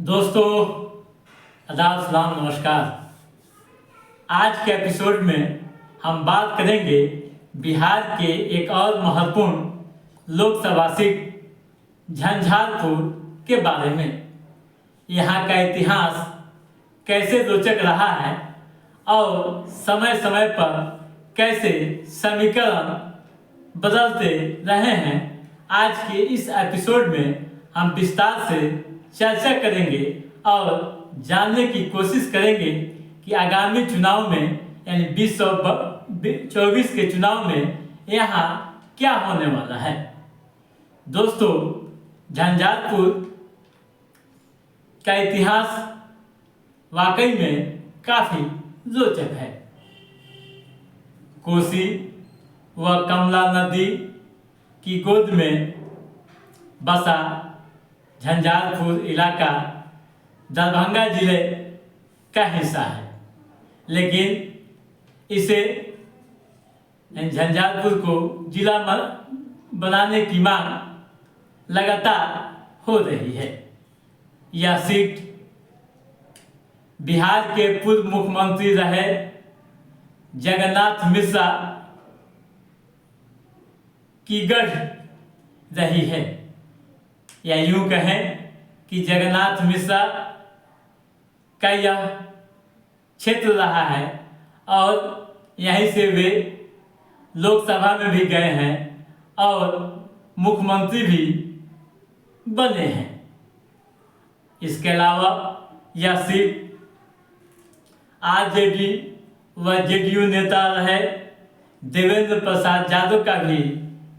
दोस्तों, आदाब, सलाम, नमस्कार। आज के एपिसोड में हम बात करेंगे बिहार के एक और महत्वपूर्ण लोकसभा सीट झंझारपुर के बारे में। यहाँ का इतिहास कैसे रोचक रहा है और समय समय पर कैसे समीकरण बदलते रहे हैं, आज के इस एपिसोड में हम विस्तार से चर्चा करेंगे और जानने की कोशिश करेंगे कि आगामी चुनाव में यानी 2024 के चुनाव में यहाँ क्या होने वाला है। दोस्तों, झंझारपुर का इतिहास वाकई में काफी रोचक है। कोसी व कमला नदी की गोद में बसा झंझारपुर इलाका दरभंगा जिले का हिस्सा है, लेकिन इसे झंझारपुर को जिला बनाने की मांग लगातार हो रही है। यह सीट बिहार के पूर्व मुख्यमंत्री रहे जगन्नाथ मिश्रा की गढ़ रही है, या यूं कहें कि जगन्नाथ मिश्रा का यह क्षेत्र रहा है और यहीं से वे लोकसभा में भी गए हैं और मुख्यमंत्री भी बने हैं। इसके अलावा यह सीट आरजेडी व जेडीयू नेता रहे देवेंद्र प्रसाद यादव का भी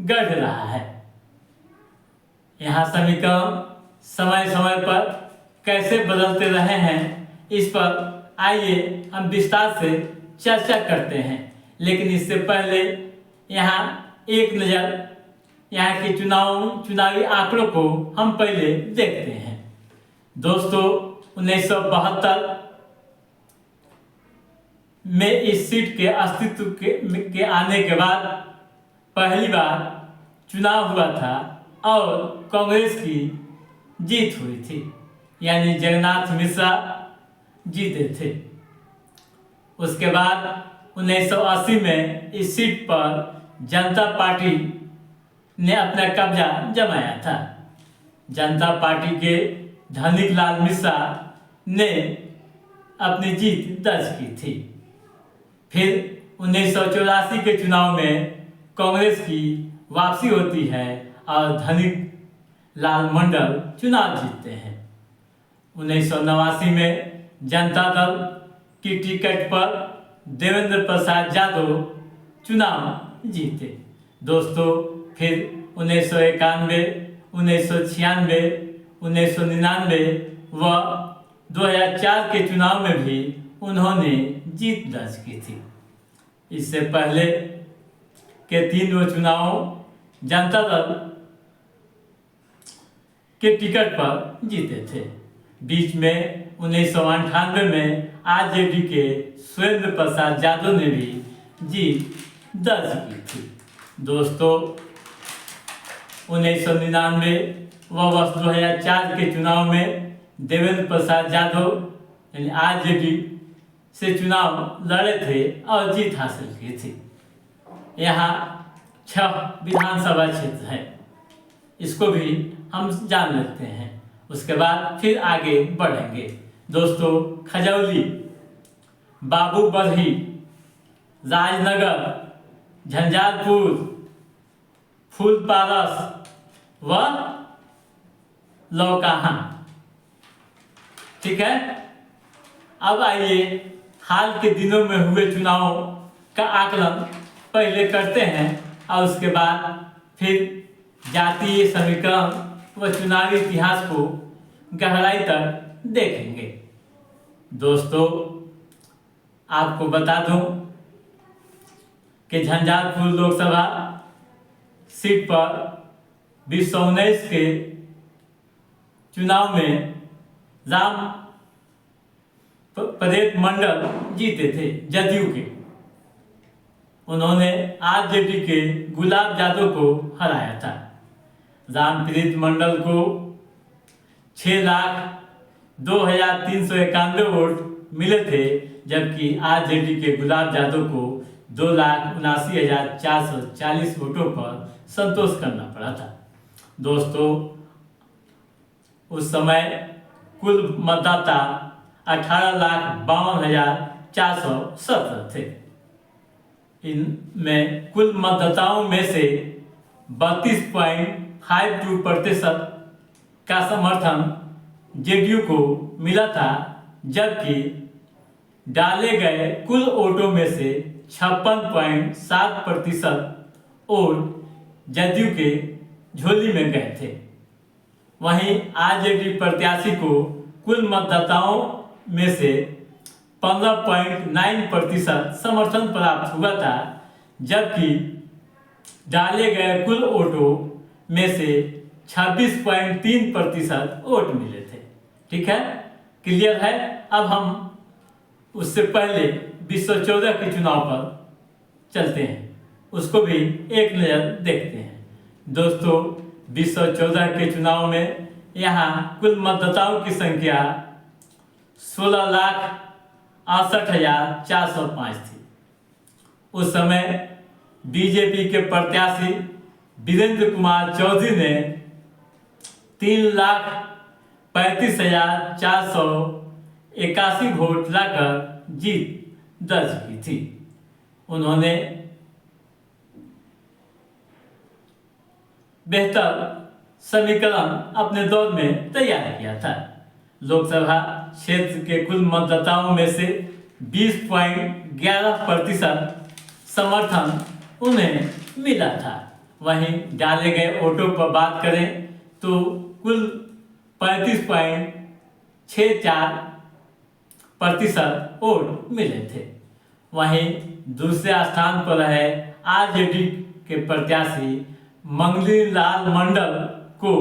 गढ़ रहा है। यहाँ समीकरण समय समय पर कैसे बदलते रहे हैं, इस पर आइए हम विस्तार से चर्चा करते हैं। लेकिन इससे पहले यहाँ एक नज़र यहाँ के चुनावी आंकड़ों को हम पहले देखते हैं। दोस्तों, 1972 में इस सीट के अस्तित्व के आने के बाद पहली बार चुनाव हुआ था और कांग्रेस की जीत हुई थी, यानी जगन्नाथ मिश्रा जीते थे। उसके बाद 1980 में इस सीट पर जनता पार्टी ने अपना कब्जा जमाया था। जनता पार्टी के धनिक लाल मिश्रा ने अपनी जीत दर्ज की थी। फिर 1984 के चुनाव में कांग्रेस की वापसी होती है और धनिक लाल मंडल चुनाव जीतते हैं। 1989 में जनता दल की टिकट पर देवेंद्र प्रसाद यादव चुनाव जीते। दोस्तों, फिर 1991, 1996, 1999 व 2004 के चुनाव में भी उन्होंने जीत दर्ज की थी। इससे पहले के 3 चुनाव जनता दल के टिकट पर जीते थे। बीच में 1998 में आरजेडी के सुरेंद्र प्रसाद यादव ने भी जीत दर्ज की थी। दोस्तों, 1999 व वर्ष 2004 के चुनाव में देवेंद्र प्रसाद यादव यानी आरजेडी से चुनाव लड़े थे और जीत हासिल की थी। यहाँ 6 विधानसभा क्षेत्र हैं, इसको भी हम जान लेते हैं। उसके बाद फिर आगे बढ़ेंगे। दोस्तों, खजौली, बाबूबरही, राजनगर, झंझारपुर, फूलपारस व लौकाहां। ठीक है, अब आइए हाल के दिनों में हुए चुनाव का आकलन पहले करते हैं और उसके बाद फिर जातीय समीकरण व चुनावी इतिहास को गहराई तक देखेंगे। दोस्तों, आपको बता दूं कि झंझारपुर लोकसभा सीट पर 2019 के चुनाव में राम पदेत मंडल जीते थे जदयू के। उन्होंने आरजेडी के गुलाब यादव को हराया था। रामप्रीत मंडल को 6,00,000 2391 वोट मिले थे, जबकि आरजेडी के गुलाब यादव को 2,79,440 वोटों पर संतोष करना पड़ा था। दोस्तों, उस समय कुल मतदाता 18,52,417 थे। इनमें कुल मतदाताओं में से 32.52% का समर्थन जेडीयू को मिला था, जबकि डाले गए कुल वोटों में से 56.7% वोट जदयू के झोली में गए थे। वहीं आरजेडी प्रत्याशी को कुल मतदाताओं में से 15.9% समर्थन प्राप्त हुआ था, जबकि डाले गए कुल वोटों में से 26.3% वोट मिले थे। ठीक है, क्लियर है। अब हम उससे पहले 2014 के चुनाव पर चलते हैं, उसको भी एक नज़र देखते हैं। दोस्तों, 2014 के चुनाव में यहाँ कुल मतदाताओं की संख्या 16,68,405 थी। उस समय बीजेपी के प्रत्याशी वीरेंद्र कुमार चौधरी ने 3,35,481 वोट लाकर जीत दर्ज की थी। उन्होंने बेहतर समीकरण अपने दौर में तैयार किया था। लोकसभा क्षेत्र के कुल मतदाताओं में से 20.11% समर्थन उन्हें मिला था। वहीं डाले गए वोटों पर बात करें तो कुल 35.64% वोट मिले थे। वहीं दूसरे स्थान पर है आरजेडी के प्रत्याशी मंगली लाल मंडल को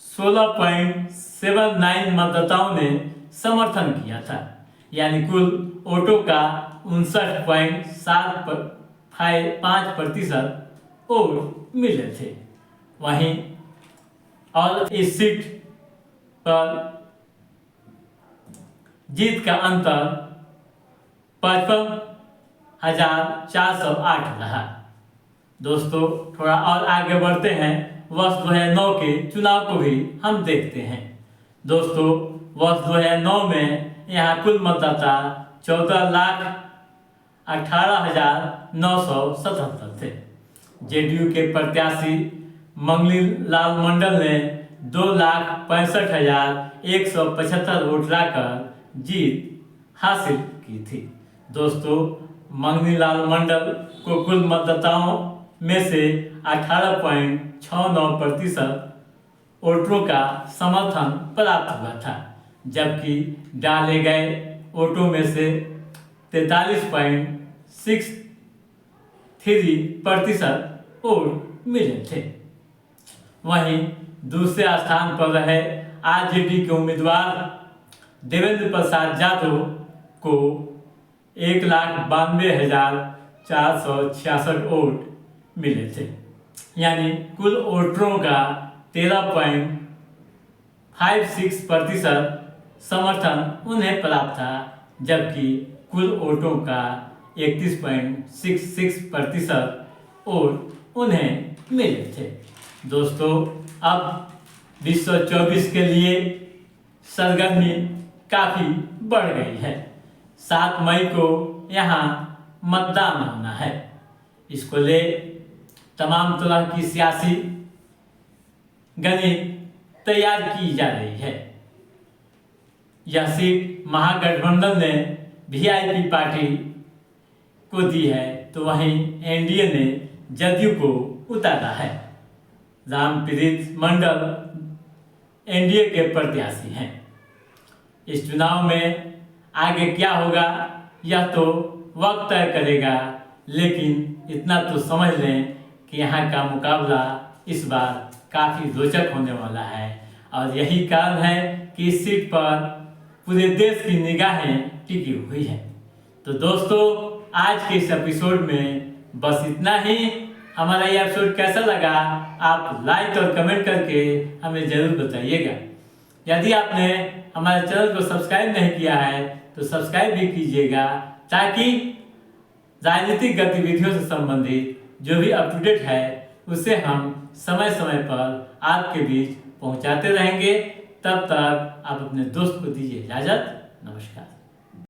16.79 मतदाताओं ने समर्थन किया था, यानी कुल वोटों का 59.75% वोट मिले थे। वहीं और इस सीट पर जीत का अंतर 55,408 रहा। दोस्तों, थोड़ा और आगे बढ़ते हैं, वर्ष 2009 के चुनाव को भी हम देखते हैं। दोस्तों, वर्ष 2009 में यहाँ कुल मतदाता 14,18,977 थे। जेडीयू के प्रत्याशी मंगली लाल मंडल ने 2,65,175 वोट लाकर जीत हासिल की थी। दोस्तों, मंगली लाल मंडल को कुल मतदाताओं में से 18.69% वोटरों का समर्थन प्राप्त हुआ था, जबकि डाले गए वोटों में से 43.63% वोट मिले थे। वहीं दूसरे स्थान पर रहे आरजेडी के उम्मीदवार देवेंद्र प्रसाद यादव को 1,92,466 वोट मिले थे, यानी कुल वोटरों का 13.56% समर्थन उन्हें प्राप्त था, जबकि कुल वोटों का 31.66% वोट उन्हें मिले थे। दोस्तों, अब 2024 के लिए सरगर्मी काफ़ी बढ़ गई है। 7 मई को यहाँ मतदान होना है। इसको ले तमाम तरह की सियासी गणित तैयार की जा रही है। यह सीट महागठबंधन ने वीआईपी पार्टी को दी है, तो वहीं एनडीए ने जदयू को उतारा है। रामप्रीत मंडल एनडीए के प्रत्याशी हैं। इस चुनाव में आगे क्या होगा यह तो वक्त तय करेगा, लेकिन इतना तो समझ लें कि यहाँ का मुकाबला इस बार काफ़ी रोचक होने वाला है, और यही कारण है कि इस सीट पर पूरे देश की निगाहें टिकी हुई हैं। तो दोस्तों, आज के इस एपिसोड में बस इतना ही। हमारा ये एपिसोड कैसा लगा आप लाइक और कमेंट करके हमें ज़रूर बताइएगा। यदि आपने हमारे चैनल को सब्सक्राइब नहीं किया है तो सब्सक्राइब भी कीजिएगा, ताकि राजनीतिक गतिविधियों से संबंधित जो भी अप टू डेट है उसे हम समय समय पर आपके बीच पहुंचाते रहेंगे। तब तक आप अपने दोस्त को दीजिए इजाजत। नमस्कार।